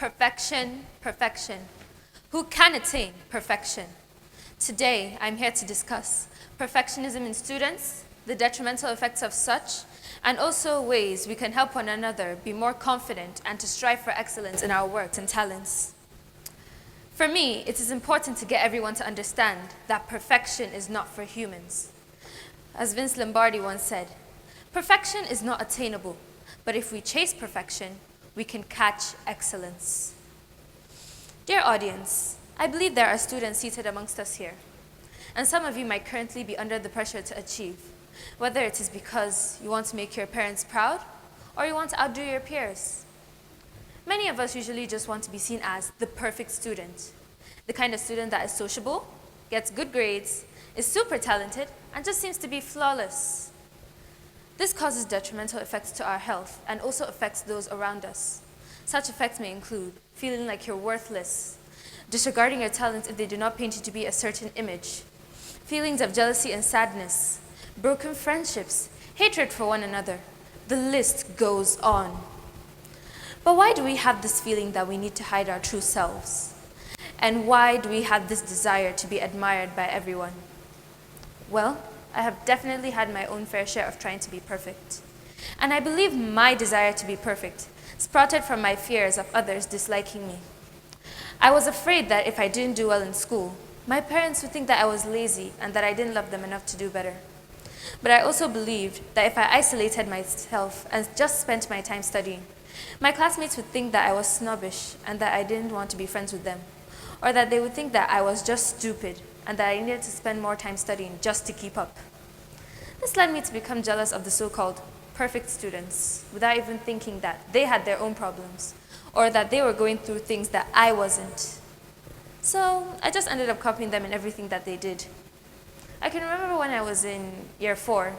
Perfection, perfection. Who can attain perfection? Today, I'm here to discuss perfectionism in students, the detrimental effects of such, and also ways we can help one another be more confident and to strive for excellence in our works and talents. For me, it is important to get everyone to understand that perfection is not for humans. As Vince Lombardi once said, perfection is not attainable, but if we chase perfection, we can catch excellence. Dear audience, I believe there are students seated amongst us here, and some of you might currently be under the pressure to achieve, whether it is because you want to make your parents proud or you want to outdo your peers. Many of us usually just want to be seen as the perfect student, the kind of student that is sociable, gets good grades, is super talented, and just seems to be flawless. This causes detrimental effects to our health and also affects those around us. Such effects may include feeling like you're worthless, disregarding your talents if they do not paint you to be a certain image, feelings of jealousy and sadness, broken friendships, hatred for one another. The list goes on. But why do we have this feeling that we need to hide our true selves? And why do we have this desire to be admired by everyone? Well, I have definitely had my own fair share of trying to be perfect. And I believe my desire to be perfect sprouted from my fears of others disliking me. I was afraid that if I didn't do well in school, my parents would think that I was lazy and that I didn't love them enough to do better. But I also believed that if I isolated myself and just spent my time studying, my classmates would think that I was snobbish and that I didn't want to be friends with them, or that they would think that I was just stupid and that I needed to spend more time studying just to keep up. This led me to become jealous of the so-called perfect students without even thinking that they had their own problems or that they were going through things that I wasn't. So I just ended up copying them in everything that they did. I can remember when I was in year 4,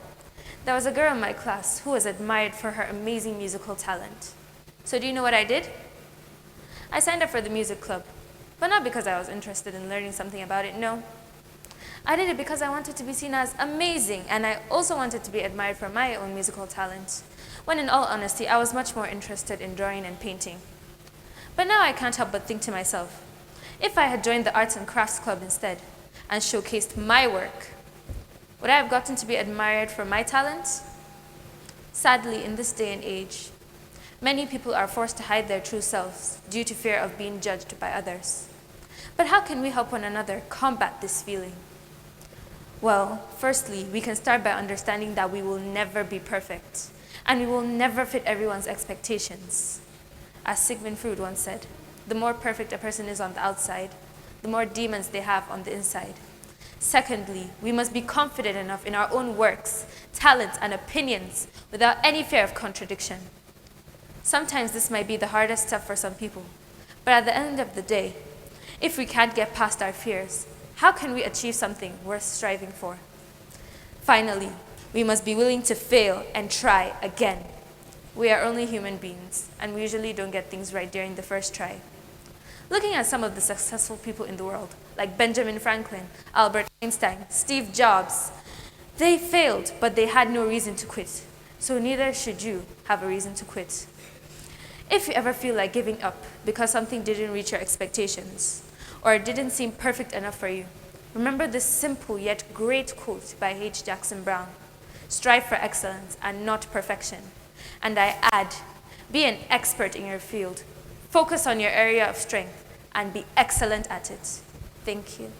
there was a girl in my class who was admired for her amazing musical talent. So do you know what I did? I signed up for the music club, but not because I was interested in learning something about it, no. I did it because I wanted to be seen as amazing, and I also wanted to be admired for my own musical talent, when in all honesty, I was much more interested in drawing and painting. But now I can't help but think to myself, if I had joined the Arts and Crafts Club instead, and showcased my work, would I have gotten to be admired for my talent? Sadly, in this day and age, many people are forced to hide their true selves due to fear of being judged by others. But how can we help one another combat this feeling? Well, firstly, we can start by understanding that we will never be perfect, and we will never fit everyone's expectations. As Sigmund Freud once said, the more perfect a person is on the outside, the more demons they have on the inside. Secondly, we must be confident enough in our own works, talents, and opinions without any fear of contradiction. Sometimes this might be the hardest step for some people, but at the end of the day, if we can't get past our fears, how can we achieve something worth striving for? Finally, we must be willing to fail and try again. We are only human beings, and we usually don't get things right during the first try. Looking at some of the successful people in the world, like Benjamin Franklin, Albert Einstein, Steve Jobs, they failed, but they had no reason to quit. So neither should you have a reason to quit. If you ever feel like giving up because something didn't reach your expectations, or it didn't seem perfect enough for you, remember this simple yet great quote by H. Jackson Brown: strive for excellence and not perfection. And I add, be an expert in your field, focus on your area of strength, and be excellent at it. Thank you.